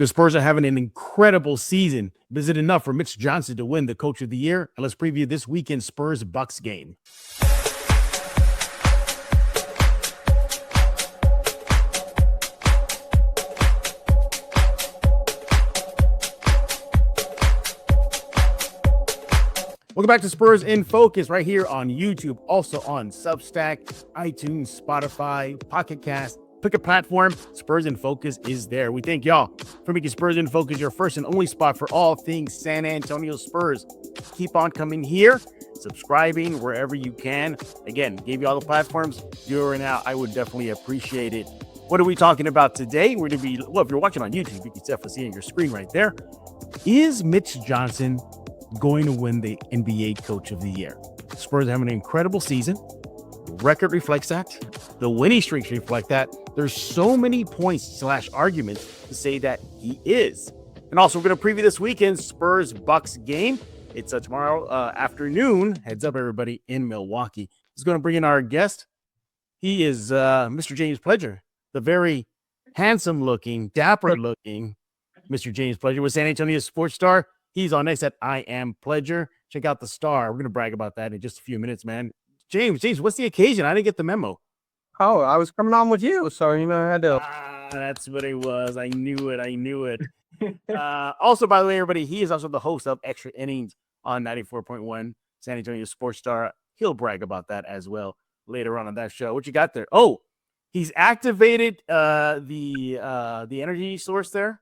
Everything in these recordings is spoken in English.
The Spurs are having an incredible season. Is it enough for Mitch Johnson to win the Coach of the Year? And let's preview this weekend's Spurs-Bucks game. Welcome back to Spurs In Focus right here on YouTube, also on Substack, iTunes, Spotify, Pocket Cast. Pick a platform, Spurs In Focus is there. We thank y'all for making Spurs In Focus your first and only spot for all things San Antonio Spurs. Keep on coming here, subscribing wherever you can. Again, gave you all the platforms. Do it now. I would definitely appreciate it. What are we talking about today? We're going to be, well, if you're watching on YouTube, you can definitely see on your screen right there. Is Mitch Johnson going to win the NBA Coach of the Year? Spurs are having an incredible season. The record reflects that. The winning streaks reflect that. There's so many points / arguments to say that he is. And also, we're going to preview this weekend's Spurs-Bucks game. It's tomorrow afternoon. Heads up, everybody, in Milwaukee. He's going to bring in our guest. He is Mr. James Pledger, the very handsome-looking, dapper-looking Mr. James Pledger with San Antonio Sports Star. He's on next at I Am Pledger. Check out the star. We're going to brag about that in just a few minutes, man. James, what's the occasion? I didn't get the memo. Oh, I was coming on with you, so I had to. That's what it was. I knew it. Also, by the way, everybody, he is also the host of Extra Innings on 94.1 San Antonio Sports Star. He'll brag about that as well later on that show. What you got there? Oh, he's activated the energy source there.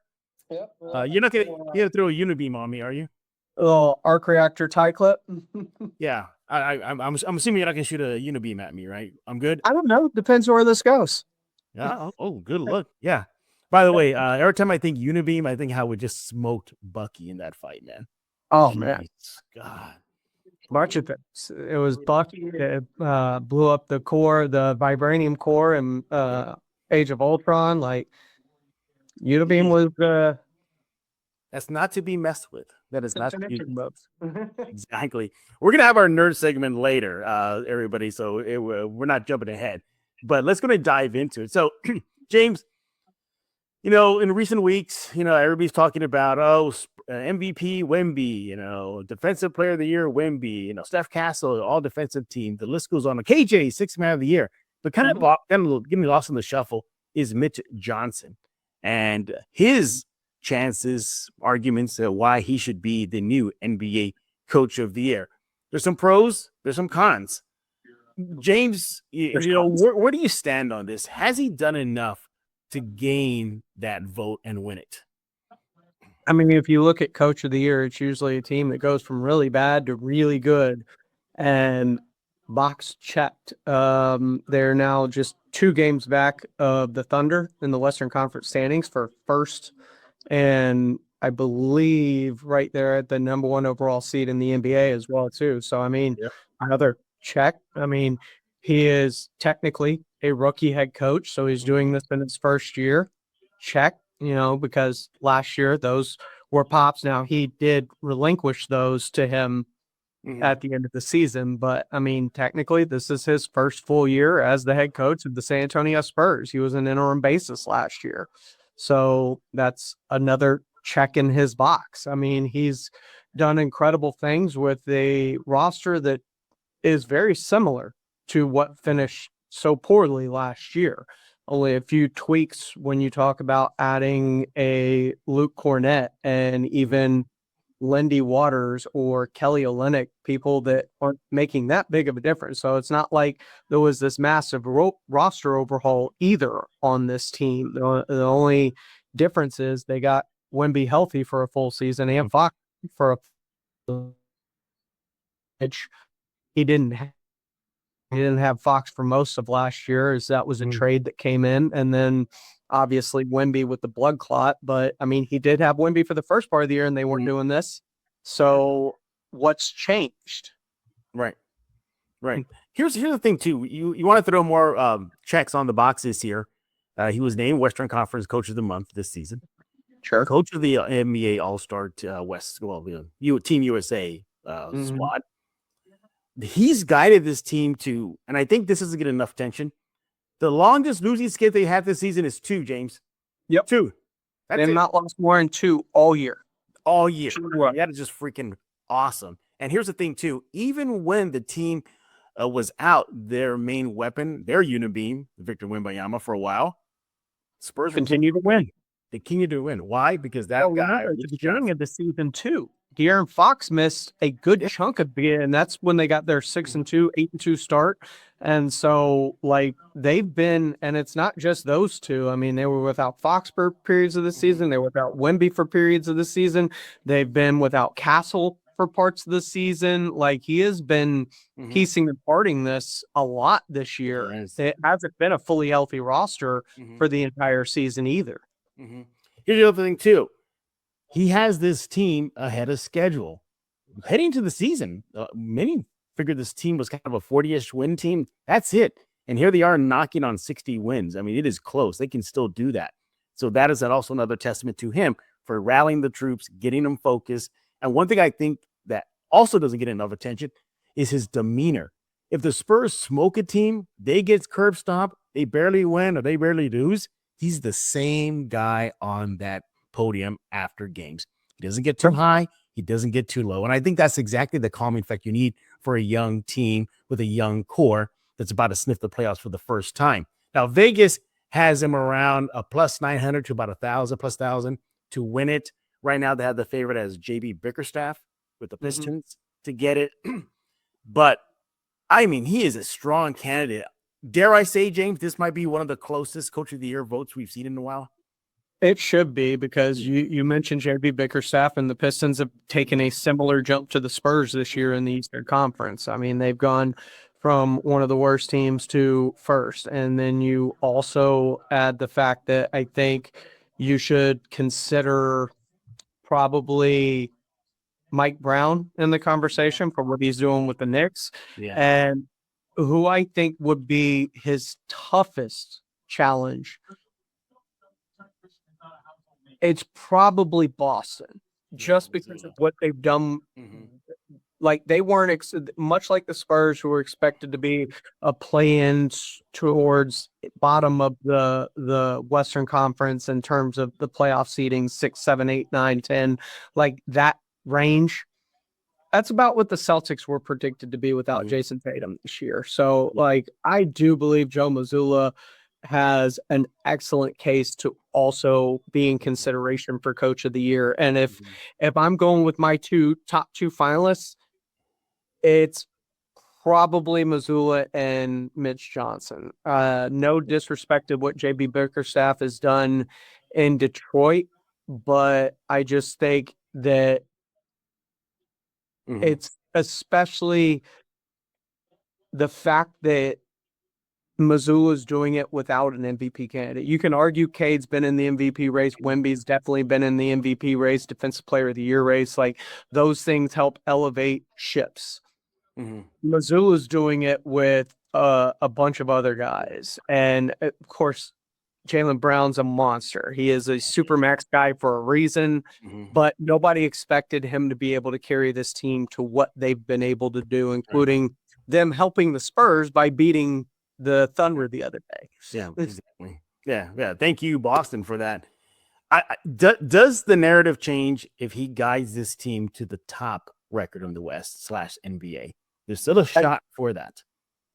Yep. You're not gonna throw a unibeam on me, are you? A little arc reactor tie clip. Yeah, I'm assuming you're not gonna shoot a unibeam at me, right? I'm good. I don't know. Depends where this goes. Yeah. Oh, good look. Yeah. By the way, every time I think unibeam, I think how we just smoked Bucky in that fight, man. Oh man, God. Bunch of things. It was Bucky that blew up the core, the vibranium core, and Age of Ultron. Like unibeam was. That's not to be messed with. That is not to be exactly. We're gonna have our nerd segment later, everybody. So we're not jumping ahead, but let's go and dive into it. So, James, in recent weeks, everybody's talking about MVP Wemby, Defensive Player of the Year Wemby, stephoncastle, all defensive team. The list goes on. KJ, Sixth Man of the Year, but kind of getting lost in the shuffle is Mitch Johnson and his chances, arguments why he should be the new NBA Coach of the Year. There's some pros, there's some cons. James, where do you stand on this? Has he done enough to gain that vote and win it? I mean, if you look at Coach of the Year, it's usually a team that goes from really bad to really good. And box checked. They're now just 2 games back of the Thunder in the Western Conference standings for first. And I believe right there at the number 1 overall seed in the NBA as well, too. So, I mean, Another check. I mean, he is technically a rookie head coach, so he's doing this in his first year. Check, because last year those were Pops. Now, he did relinquish those to him at the end of the season. But, I mean, technically, this is his first full year as the head coach of the San Antonio Spurs. He was an interim basis last year. So that's another check in his box. I mean, he's done incredible things with a roster that is very similar to what finished so poorly last year. Only a few tweaks when you talk about adding a Luke Cornett and even Lindy Waters or Kelly Olynyk, people that aren't making that big of a difference. So it's not like there was this massive roster overhaul either on this team. The only difference is they got Wemby healthy for a full season and Fox for a which he didn't have Fox for most of last year, as that was a trade that came in. And then obviously Wemby with the blood clot, but I mean, he did have Wemby for the first part of the year and they weren't doing this. So what's changed? Right. Here's the thing too. You want to throw more checks on the boxes here. He was named Western Conference Coach of the Month this season. Sure. Coach of the NBA All-Star West, Team USA squad. He's guided this team to, and I think this doesn't get enough attention. The longest losing skid they had this season is 2, James. Yep. 2. That's They've it. not lost more than 2 all year. All year. Sure. That is just freaking awesome. And here's the thing, too. Even when the team was out, their main weapon, their unibeam, Victor Wembanyama, for a while, Spurs Continue to win. They continue to win. Why? Because that Well, guy, remember, at the Mitch beginning Johnson, of the season, too, De'Aaron Fox missed a good Yeah. chunk of it, and that's when they got their 6-2, 8-2 start. And so, like, they've been, and it's not just those two. I mean, they were without Fox for periods of the season. They were without Wemby for periods of the season. They've been without Castle for parts of the season. Like, he has been piecing and parting this a lot this year. Yes. It hasn't been a fully healthy roster Mhm. for the entire season either. Here's the other thing, too. He has this team ahead of schedule. Heading into the season, many figured this team was kind of a 40-ish win team. That's it. And here they are knocking on 60 wins. I mean, it is close. They can still do that. So that is also another testament to him for rallying the troops, getting them focused. And one thing I think that also doesn't get enough attention is his demeanor. If the Spurs smoke a team, they get curb stomped, they barely win or they barely lose, he's the same guy on that podium after games. He doesn't get too high. He doesn't get too low. And I think that's exactly the calming effect you need for a young team with a young core that's about to sniff the playoffs for the first time. Now, Vegas has him around a plus 900 to about 1,000 to win it. Right now, they have the favorite as JB Bickerstaff with the Pistons to get it. But, I mean, he is a strong candidate. Dare I say, James, this might be one of the closest Coach of the Year votes we've seen in a while. It should be, because you mentioned JB Bickerstaff, and the Pistons have taken a similar jump to the Spurs this year in the Eastern Conference. I mean, they've gone from one of the worst teams to first. And then you also add the fact that I think you should consider probably Mike Brown in the conversation for what he's doing with the Knicks. Yeah. And who I think would be his toughest challenge, it's probably Boston, just because of what they've done. Like, they weren't much like the Spurs, who were expected to be a play-in towards bottom of the Western Conference in terms of the playoff seeding, 6, 7, 8, 9, 10, like that range. That's about what the Celtics were predicted to be without Jason Tatum this year. So, like, I do believe Joe Mazzulla has an excellent case to also be in consideration for Coach of the Year. And if I'm going with my top two finalists, it's probably Mazzulla and Mitch Johnson. No disrespect to what JB Bickerstaff has done in Detroit, but I just think that it's especially the fact that Mazzulla's doing it without an MVP candidate. You can argue Cade's been in the MVP race. Wemby's definitely been in the MVP race, Defensive Player of the Year race. Like, those things help elevate ships. Mazzulla's doing it with a bunch of other guys. And, of course, Jaylen Brown's a monster. He is a supermax guy for a reason, but nobody expected him to be able to carry this team to what they've been able to do, including them helping the Spurs by beating the Thunder the other day. Yeah, exactly. Yeah. Thank you, Boston, for that. Does the narrative change if he guides this team to the top record in the West / NBA? There's still a shot for that.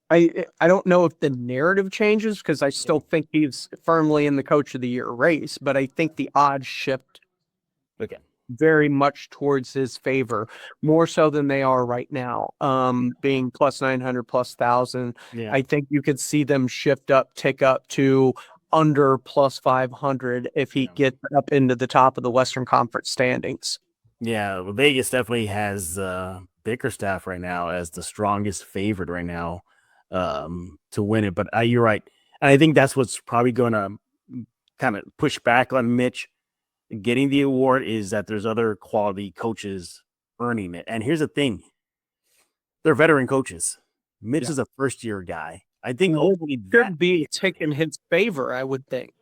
I don't know if the narrative changes, because I still think he's firmly in the Coach of the Year race, but I think the odds shift very much towards his favor, more so than they are right now. Being plus 900, plus 1,000, I think you could see them tick up to under plus 500 if he gets up into the top of the Western Conference standings. Yeah, well, Vegas definitely has Bickerstaff right now as the strongest favorite right now to win it. But you're right. And I think that's what's probably going to kind of push back on Mitch getting the award, is that there's other quality coaches earning it. And here's the thing. They're veteran coaches. Mitch is a first-year guy. I think hopefully could be taking his favor, I would think.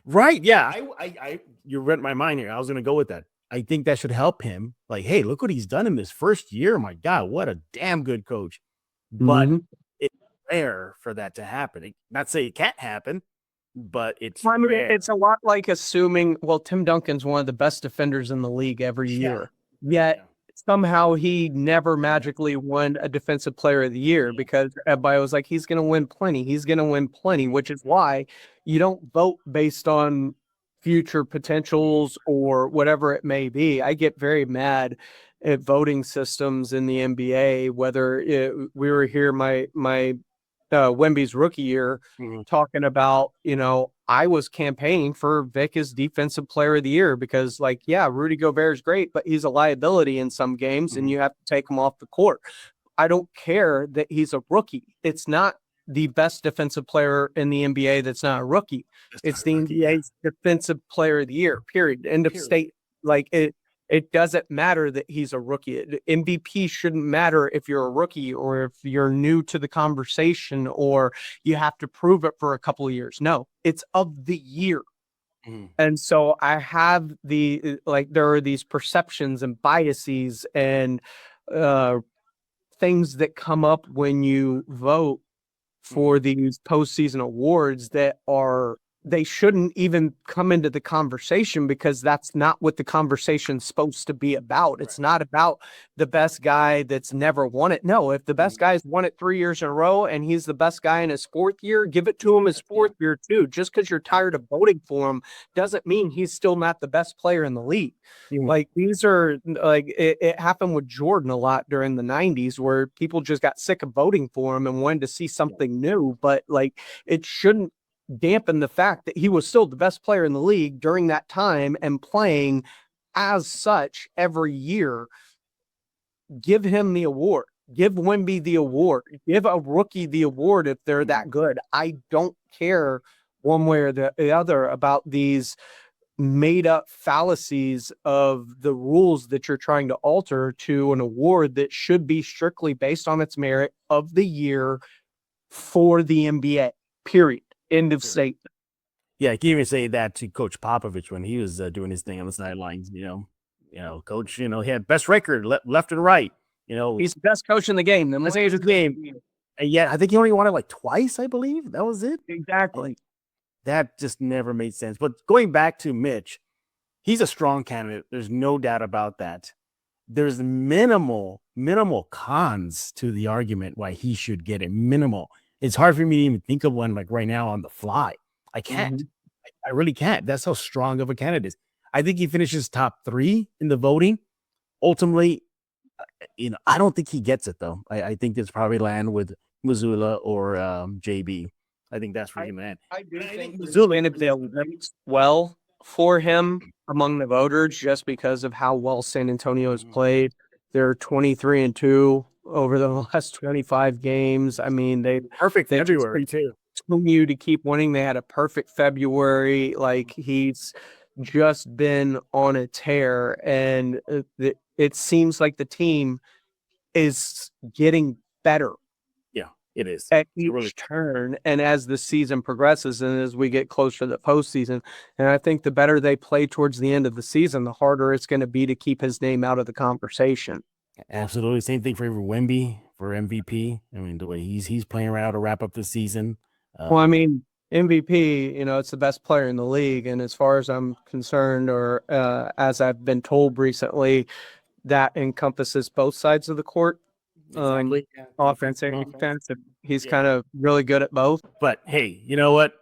Right. Yeah. I you read my mind here. I was going to go with that. I think that should help him. Like, hey, look what he's done in this first year. My God, what a damn good coach. But it's rare for that to happen. Not say it can't happen, but it's I mean, rare. it's a lot like assuming, well, Tim Duncan's one of the best defenders in the league every year. Yet somehow he never magically won a defensive player of the year because everybody was like, he's going to win plenty. He's going to win plenty, which is why you don't vote based on future potentials or whatever it may be. I get very mad at voting systems in the NBA, whether we were here, my Wemby's rookie year, talking about, I was campaigning for Vic as defensive player of the year because, like, yeah, Rudy Gobert is great, but he's a liability in some games and you have to take him off the court. I don't care that he's a rookie. It's not the best defensive player in the NBA that's not a rookie. It's the NBA's defensive player of the year, period. End of state. Like, it doesn't matter that he's a rookie. MVP shouldn't matter if you're a rookie or if you're new to the conversation or you have to prove it for a couple of years. No, it's of the year. And so I have there are these perceptions and biases and things that come up when you vote for these postseason awards that they shouldn't even come into the conversation because that's not what the conversation's supposed to be about. It's not about the best guy that's never won it. No, if the best guy's won it 3 years in a row and he's the best guy in his fourth year, give it to him his fourth year too. Just because you're tired of voting for him doesn't mean he's still not the best player in the league. Like, these are like, it happened with Jordan a lot during the 90s where people just got sick of voting for him and wanted to see something new, but like, it shouldn't dampen the fact that he was still the best player in the league during that time and playing as such every year. Give him the award. Give Wemby the award. Give a rookie the award if they're that good. I don't care one way or the other about these made up fallacies of the rules that you're trying to alter to an award that should be strictly based on its merit of the year for the NBA, period. End of statement. Yeah, I can even say that to Coach Popovich when he was doing his thing on the sidelines. Coach, he had best record left and right. He's the best coach in the game. Then let's say his game. And yet, I think he only won it like twice. I believe that was it. Exactly. That just never made sense. But going back to Mitch, he's a strong candidate. There's no doubt about that. There's minimal cons to the argument why he should get it. Minimal. It's hard for me to even think of one like right now on the fly. I can't. I really can't. That's how strong of a candidate is. I think he finishes top 3 in the voting. Ultimately, I don't think he gets it though. I think it's probably land with Missoula or JB. I think that's where he land. I think Missoula ended well for him among the voters just because of how well San Antonio has played. They're 23-2 over the last 25 games. I mean, they perfect February too. Continue to keep winning. They had a perfect February. Like, he's just been on a tear, and it seems like the team is getting better. Yeah, it is at each turn, and as the season progresses, and as we get closer to the postseason, and I think the better they play towards the end of the season, the harder it's going to be to keep his name out of the conversation. Absolutely, same thing for Wemby for MVP. I mean, the way he's playing right now to wrap up the season. Well, I mean, MVP, it's the best player in the league. And as far as I'm concerned, or as I've been told recently, that encompasses both sides of the court. Exactly. Offense and defensive. He's kind of really good at both. But hey, you know what?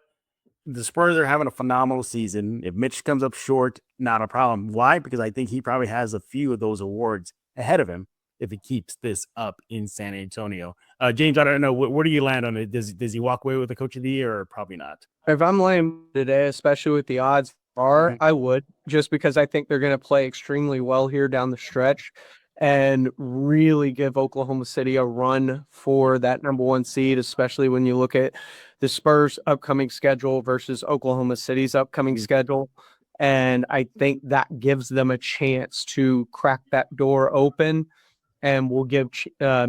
The Spurs are having a phenomenal season. If Mitch comes up short, not a problem. Why? Because I think he probably has a few of those awards ahead of him if he keeps this up in San Antonio. James, I don't know. Where do you land on it? Does he walk away with the coach of the year or probably not? If I'm laying today, especially with the odds I would, just because I think they're going to play extremely well here down the stretch and really give Oklahoma City a run for that number 1 seed, especially when you look at the Spurs' upcoming schedule versus Oklahoma City's upcoming schedule. And I think that gives them a chance to crack that door open, and will give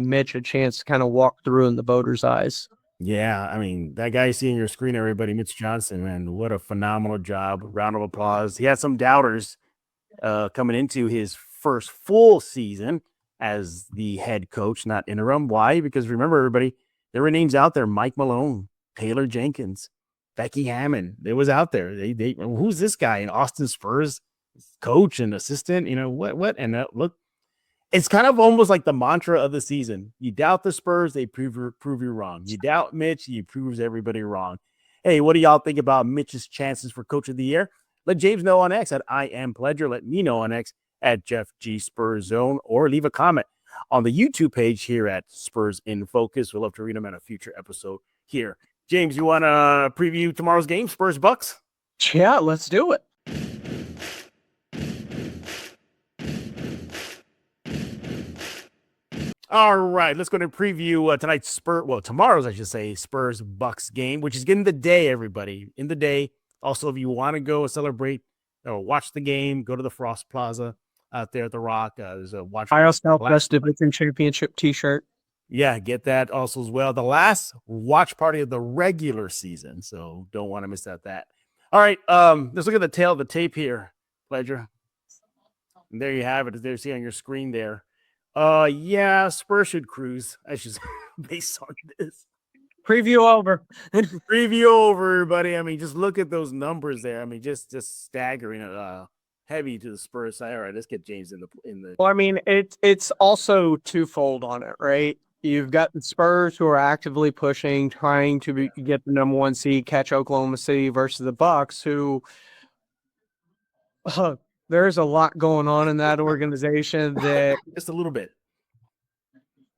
Mitch a chance to kind of walk through in the voters' eyes. Yeah, I mean, that guy you see on your screen, everybody, Mitch Johnson, man, what a phenomenal job. Round of applause. He had some doubters coming into his first full season as the head coach, not interim. Why? Because remember, everybody, there were names out there: Mike Malone, Taylor Jenkins, Becky Hammond. It was out there. They who's this guy? And Austin Spurs coach and assistant. What? And look, it's kind of almost like the mantra of the season. You doubt the Spurs, they prove you wrong. You doubt Mitch, he proves everybody wrong. Hey, what do y'all think about Mitch's chances for Coach of the Year? Let James know on X at I am Pledger. Let me know on X at Jeff G Spurs Zone, or leave a comment on the YouTube page here at Spurs in Focus. We'll love to read them in a future episode here. James, you want to preview tomorrow's game, Spurs-Bucks? Yeah, let's do it. All right, let's go to preview tonight's tomorrow's, I should say, Spurs-Bucks game, which is in the day, everybody. In the day. Also, if you want to go celebrate or watch the game, go to the Frost Plaza out there at the Rock. There's a watch. I also have Best Division Championship t-shirt. Yeah, get that also as well. The last watch party of the regular season, so don't want to miss out that. All right, let's look at the tail of the tape here, Pledger. And there you have it. There you see on your screen there. Yeah, Spurs should cruise. I should say, based on this. Preview over. Preview over, everybody. I mean, just look at those numbers there. I mean, just staggering. Heavy to the Spurs side. All right, let's get James in the. Well, I mean, it's also twofold on it, right? You've got the Spurs who are actively pushing, trying to get the number 1 seed, catch Oklahoma City, versus the Bucks, who there's a lot going on in that organization that just a little bit.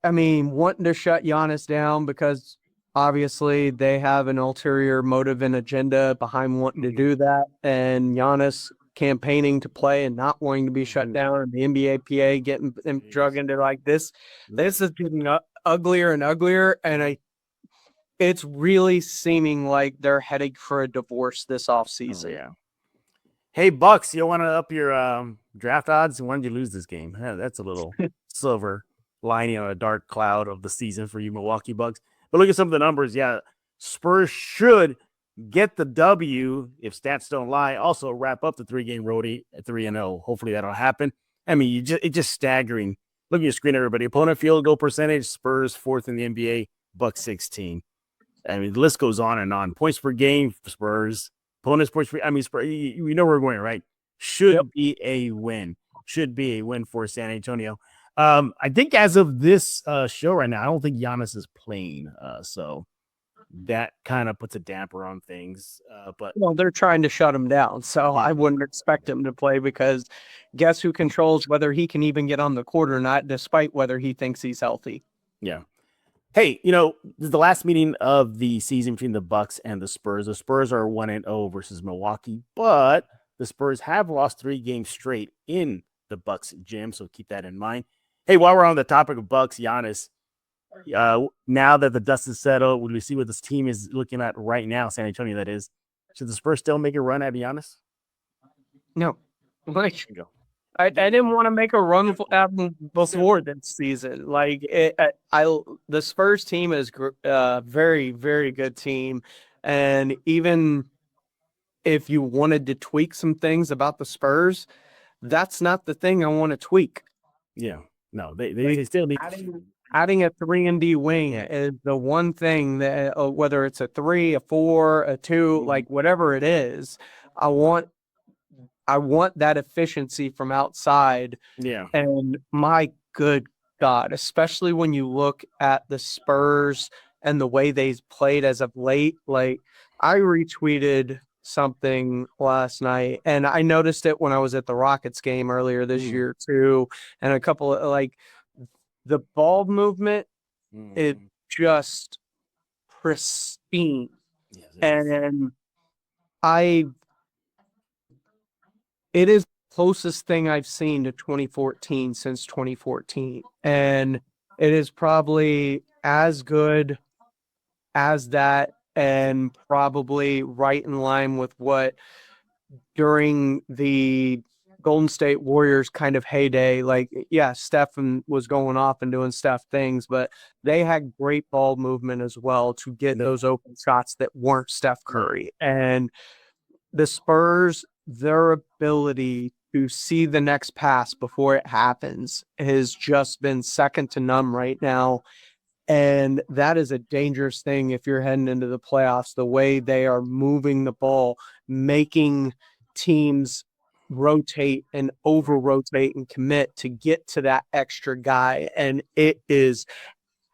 I mean, wanting to shut Giannis down because obviously they have an ulterior motive and agenda behind wanting to do that, and Giannis campaigning to play and not wanting to be shut down, and the NBA PA getting them drug into like this. This is getting uglier and uglier, and it's really seeming like they're heading for a divorce this offseason. Oh, yeah. Hey, Bucks, you want to up your draft odds? Why did you lose this game? Yeah, that's a little silver lining on a dark cloud of the season for you Milwaukee Bucks. But look at some of the numbers. Yeah, Spurs should get the W if stats don't lie. Also, wrap up the 3-game roadie at 3-0. Hopefully that'll happen. I mean, it's just staggering. Look at your screen, everybody. Opponent field goal percentage, Spurs 4th in the NBA, Bucks 16. I mean, the list goes on and on. Points per game for Spurs. Opponents points per. I mean, Spurs, you know where we're going, right? Should be a win. Should be a win for San Antonio. I think as of this show right now, I don't think Giannis is playing. So that kind of puts a damper on things. But they're trying to shut him down, so I wouldn't expect him to play, because guess who controls whether he can even get on the court or not, despite whether he thinks he's healthy. Yeah. Hey, this is the last meeting of the season between the Bucks and the Spurs. The Spurs are 1-0 versus Milwaukee, but the Spurs have lost 3 games straight in the Bucks gym, so keep that in mind. Hey, while we're on the topic of Bucks, Giannis, now that the dust is settled, when we see what this team is looking at right now, San Antonio, that is, should the Spurs still make a run at Giannis? No. I didn't want to make a run before this season. The Spurs team is a very, very good team. And even if you wanted to tweak some things about the Spurs, that's not the thing I want to tweak. Yeah. No, they still need adding a 3-and-D wing is the one thing that, whether it's a 3, a 4, a 2, like whatever it is, I want that efficiency from outside. Yeah. And my good God, especially when you look at the Spurs and the way they've played as of late. Like, I retweeted something last night, and I noticed it when I was at the Rockets game earlier this year too. And a couple of the ball movement is just pristine. Yes, and it is the closest thing I've seen to 2014 since 2014. And it is probably as good as that, and probably right in line with what during the Golden State Warriors kind of heyday, Stephen was going off and doing Steph things, but they had great ball movement as well to get those open shots that weren't Steph Curry. And the Spurs, their ability to see the next pass before it happens has just been second to none right now. And that is a dangerous thing if you're heading into the playoffs, the way they are moving the ball, making teams rotate and over rotate and commit to get to that extra guy. And it is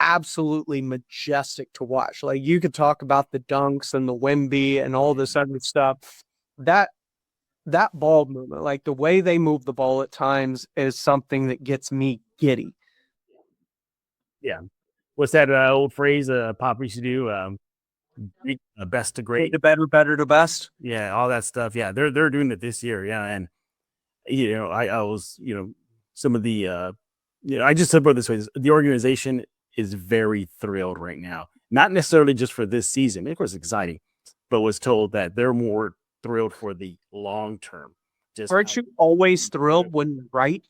absolutely majestic to watch. Like, you could talk about the dunks and the Wemby and all this other stuff. That ball movement, like the way they move the ball at times, is something that gets me giddy. Yeah. What's that old phrase Pop used to do? Best to great. The better to best. Yeah, all that stuff. Yeah, they're doing it this year. Yeah, and I was some of the I just said about this way: the organization is very thrilled right now. Not necessarily just for this season, of course, it's exciting, but was told that they're more thrilled for the long term. Just aren't you always thrilled when you're right?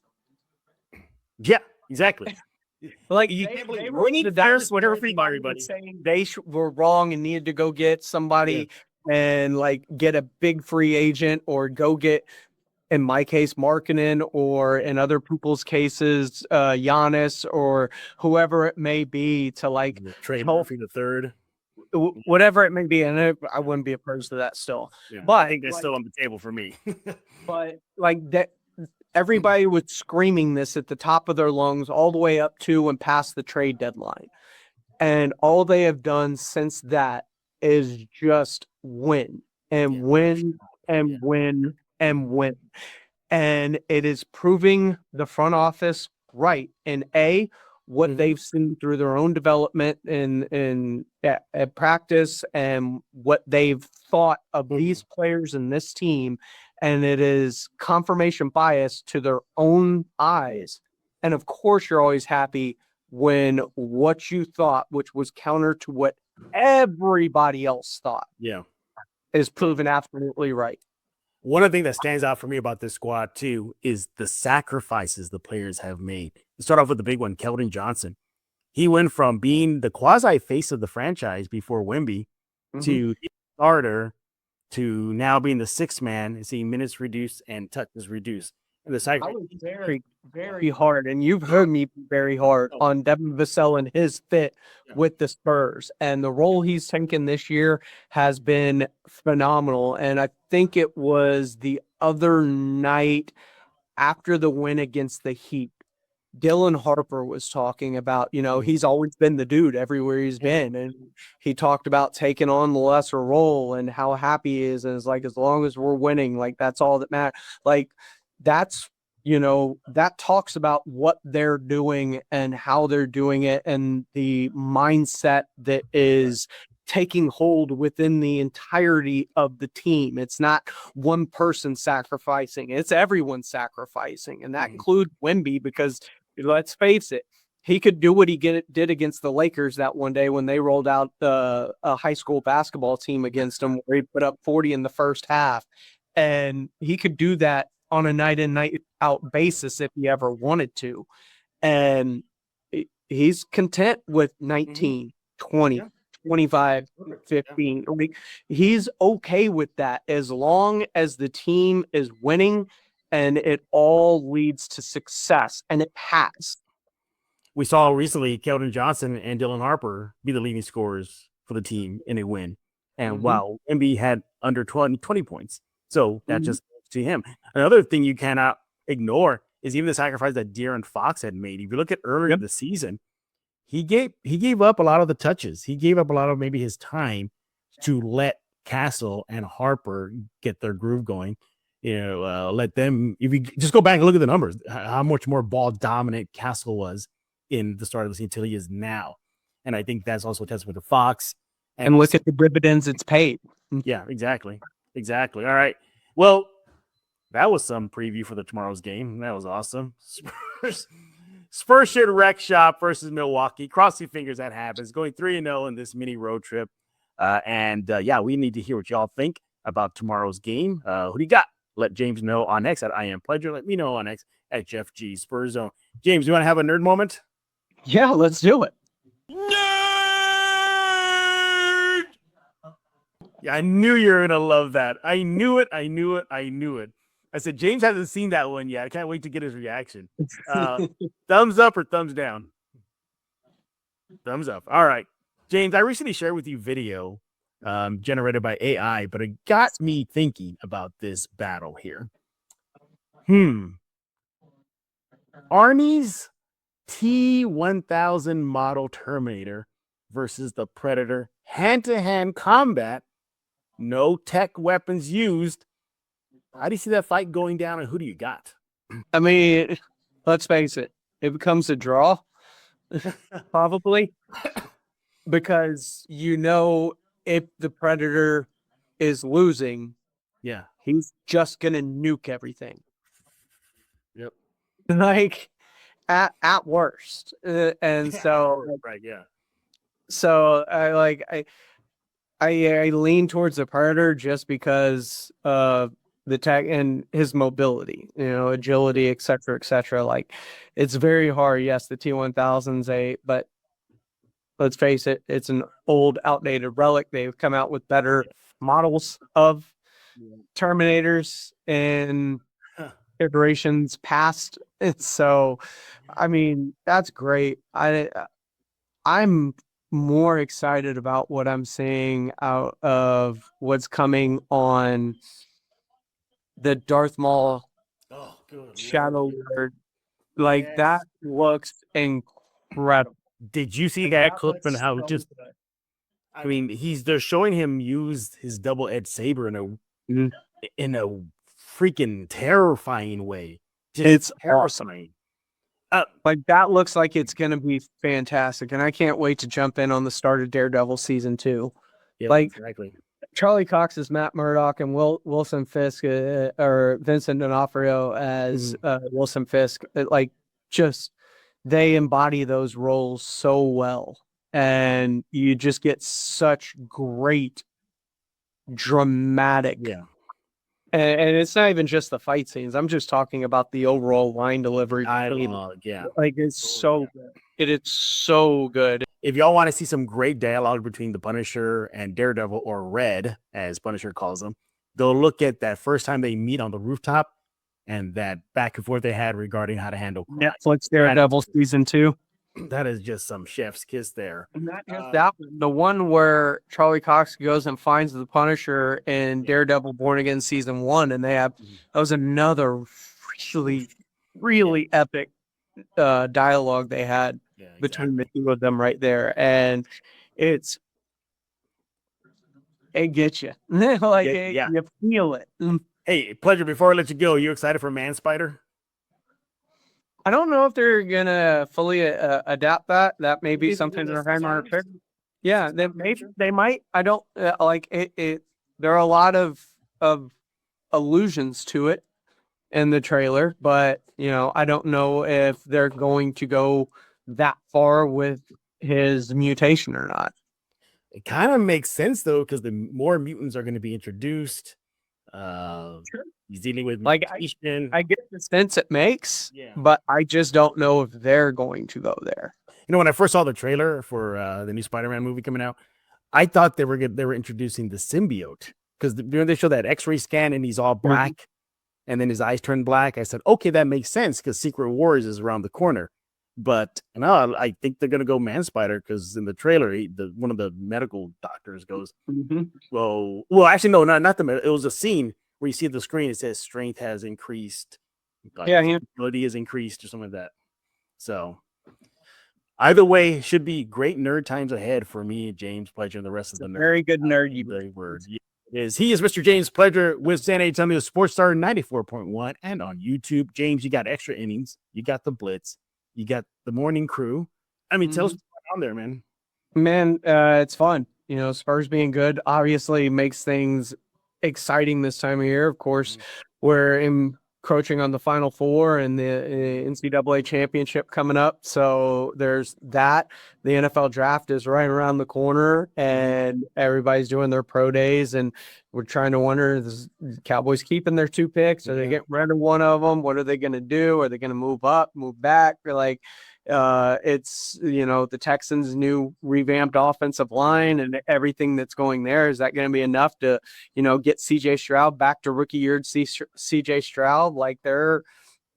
Yeah, exactly. Like, you can't believe winning first, whatever for everybody. Saying they were wrong and needed to go get somebody and like get a big free agent, or go get, in my case, Markkanen, or in other people's cases, Giannis, or whoever it may be, to like trade Murphy the third, whatever it may be. And I wouldn't be opposed to that still, but I think that's still on the table for me. But like that, everybody was screaming this at the top of their lungs all the way up to and past the trade deadline. And all they have done since that is just win and win and win and win. And it is proving the front office right in what they've seen through their own development in at practice, and what they've thought of these players and this team. And it is confirmation bias to their own eyes. And of course, you're always happy when what you thought, which was counter to what everybody else thought, is proven absolutely right. One of the things that stands out for me about this squad, too, is the sacrifices the players have made. Let's start off with the big one, Keldon Johnson. He went from being the quasi-face of the franchise before Wemby to starter, to now being the sixth man and seeing minutes reduced and touches reduced. And the sacrifice was very, very hard. And you've heard me very hard on Devin Vassell and his fit with the Spurs. And the role he's taken this year has been phenomenal. And I think it was the other night after the win against the Heat, Dylan Harper was talking about, he's always been the dude everywhere he's been. And he talked about taking on the lesser role and how happy he is. And it's like, as long as we're winning, like, that's all that matters. Like, that's, that talks about what they're doing and how they're doing it, and the mindset that is taking hold within the entirety of the team. It's not one person sacrificing, it's everyone sacrificing. And that includes Wemby, because let's face it, he could do what he did against the Lakers that one day when they rolled out a high school basketball team against them, where he put up 40 in the first half. And he could do that on a night in, night out basis if he ever wanted to. And he's content with 19, 20, 25, 15. He's okay with that, as long as the team is winning and it all leads to success. And it has. We saw recently Keldon Johnson and Dylan Harper be the leading scorers for the team in a win. And while Wemby had under 20 points. So that just goes to him. Another thing you cannot ignore is even the sacrifice that De'Aaron Fox had made. If you look at earlier in the season, he gave up a lot of the touches. He gave up a lot of maybe his time to let Castle and Harper get their groove going. Let them, if you just go back and look at the numbers, how much more ball dominant Castle was in the start of the season until he is now. And I think that's also a testament to Fox. And look at the dividends it's paid. Yeah, exactly. All right. Well, that was some preview for tomorrow's game. That was awesome. Spurs should wreck shop versus Milwaukee. Cross your fingers that happens. Going 3-0 in this mini road trip. We need to hear what y'all think about tomorrow's game. Who do you got? Let James know on X at I Am Pledger. Let me know on X at Jeff G Spurs Zone. James, you want to have a nerd moment? Yeah, let's do it. Nerd! Yeah, I knew you were going to love that. I knew it. I said, James hasn't seen that one yet. I can't wait to get his reaction. Thumbs up or thumbs down? Thumbs up. All right. James, I recently shared with you video generated by AI, but it got me thinking about this battle here. Arnie's T-1000 model Terminator versus the Predator, hand-to-hand combat, no tech weapons used. How do you see that fight going down, and who do you got? I mean, let's face it, it becomes a draw, probably, because if the Predator is losing, Yeah. he's just gonna nuke everything. Yep. Like at worst, and so right, yeah. So I lean towards the Predator just because of the tech and his mobility, agility, et cetera, et cetera. Like, it's very hard. Yes, the T-1000's but let's face it, it's an old, outdated relic. They've come out with better models of Terminators in iterations past. And so, I mean, that's great. I'm more excited about what I'm seeing out of what's coming on the Darth Maul Shadow Lord. Like, that looks incredible. Did you see that clip and how just? I mean, they're showing him use his double-edged saber in a freaking terrifying way. It's awesome. Like, that looks like it's going to be fantastic, and I can't wait to jump in on the start of Daredevil season 2. Yeah, like, exactly. Charlie Cox as Matt Murdock and Wilson Fisk or Vincent D'Onofrio as Wilson Fisk. They embody those roles so well, and you just get such great dramatic. Yeah. And it's not even just the fight scenes. I'm just talking about the overall line delivery. Yeah. Like, it's so good. It is so good. If y'all want to see some great dialogue between the Punisher and Daredevil, or Red, as Punisher calls him, go look at that first time they meet on the rooftop and that back and forth they had regarding how to handle crime. Netflix Daredevil season 2. That is just some chef's kiss there. Not just that one. The one where Charlie Cox goes and finds the Punisher in Daredevil Born Again season 1, and that was another really, really epic dialogue they had between the two of them right there, and it gets you. Like, you feel it. Hey, Pleasure, before I let you go, you excited for Man Spider? I don't know if they're gonna fully adapt that. That may be something that they're pick. Yeah, they might. I don't like it. There are a lot of allusions to it in the trailer, but I don't know if they're going to go that far with his mutation or not. It kind of makes sense though, because the more mutants are going to be introduced. He's dealing with mutation. I get the sense it makes, but I just don't know if they're going to go there. When I first saw the trailer for the new Spider-Man movie coming out, I thought they were introducing the symbiote, because they show that X-ray scan and he's all black, and then his eyes turn black. I said, okay, that makes sense because Secret Wars is around the corner. But no, I think they're gonna go Man Spider, because in the trailer, one of the medical doctors goes, well, actually, no, not the. It was a scene where you see the screen. It says strength has increased, ability has increased, or something like that. So either way, should be great nerd times ahead for me, James Pleasure, and the rest of the very good nerd. Word he is Mr. James Pleasure with San Antonio Sports Star 94.1 and on YouTube. James, you got extra innings, you got the blitz, you got the morning crew. I mean, tell us what's going on there, man. Man, it's fun. Spurs being good obviously makes things exciting this time of year. Of course, we're encroaching on the Final Four and the NCAA championship coming up. So there's that. The NFL draft is right around the corner, and everybody's doing their pro days, and we're trying to wonder, is the Cowboys keeping their 2 picks? Are they getting rid of one of them? What are they going to do? Are they going to move up, move back? It's the Texans' new revamped offensive line and everything that's going there. Is that going to be enough to get CJ Stroud back to rookie year CJ Stroud? Like, there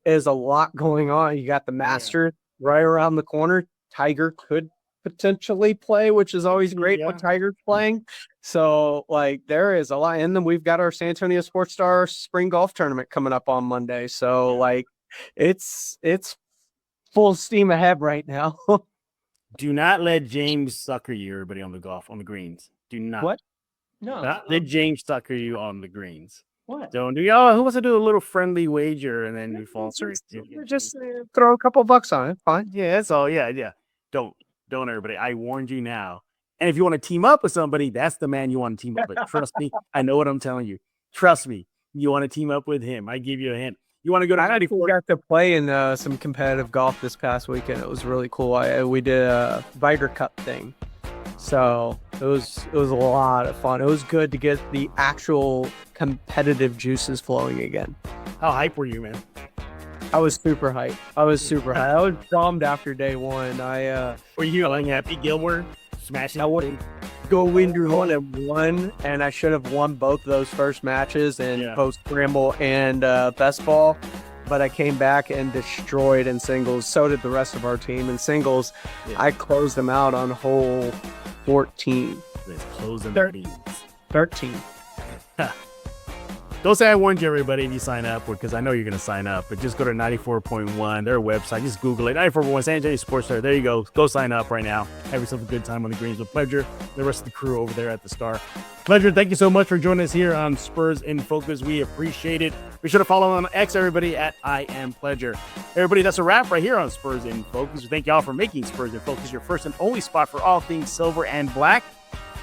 is a lot going on. You got the Masters right around the corner. Tiger could potentially play, which is always great Yeah. when Tiger's playing. So like there is a lot. And then we've got our San Antonio Sports Star spring golf tournament coming up on Monday. So like it's full steam ahead right now. Do not let James sucker you, everybody, on the greens. Do not. What? No. Not let James sucker you on the greens. What? Don't do. Oh, who wants to do a little friendly wager and then we fall through? Just throw a couple bucks on it. Fine. Yeah, that's all. Yeah. Don't everybody. I warned you now. And if you want to team up with somebody, that's the man you want to team up with. Trust me. I know what I'm telling you. Trust me. You want to team up with him. I give you a hint. You want to go to I actually 94? got to play in some competitive golf this past weekend. It was really cool. We did a Vitor Cup thing. So it was a lot of fun. It was good to get the actual competitive juices flowing again. How hype were you, man? I was super hyped. I was bummed after day one. Were you yelling Happy Gilmore? Smashing. I wouldn't go into 1-1, and I should have won both of those first matches in post scramble and best ball. But I came back and destroyed in singles. So did the rest of our team in singles. Yeah. I closed them out on hole 14. Let's close them. 13. Don't say I warned you, everybody, if you sign up, because I know you're going to sign up. But just go to 94.1, their website. Just Google it. 94.1 San Antonio Sports Star. There you go. Go sign up right now. Have yourself a good time on the greens with Pledger. The rest of the crew over there at the Star. Pledger, thank you so much for joining us here on Spurs in Focus. We appreciate it. Be sure to follow on X, everybody, at I Am Pledger. Everybody, that's a wrap right here on Spurs in Focus. We thank y'all for making Spurs in Focus your first and only spot for all things silver and black.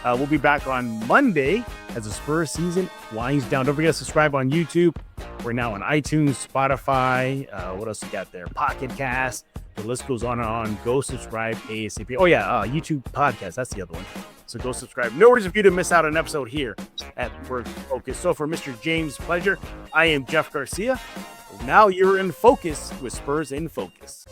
We'll be back on Monday as the Spurs season winds down. Don't forget to subscribe on YouTube. We're now on iTunes, Spotify. What else we got there? Pocket Cast. The list goes on and on. Go subscribe ASAP. Oh, yeah, YouTube podcast. That's the other one. So go subscribe. No reason for you to miss out on an episode here at Spurs in Focus. So for Mr. James Pledger, I am Jeff Garcia. Now you're in focus with Spurs in Focus.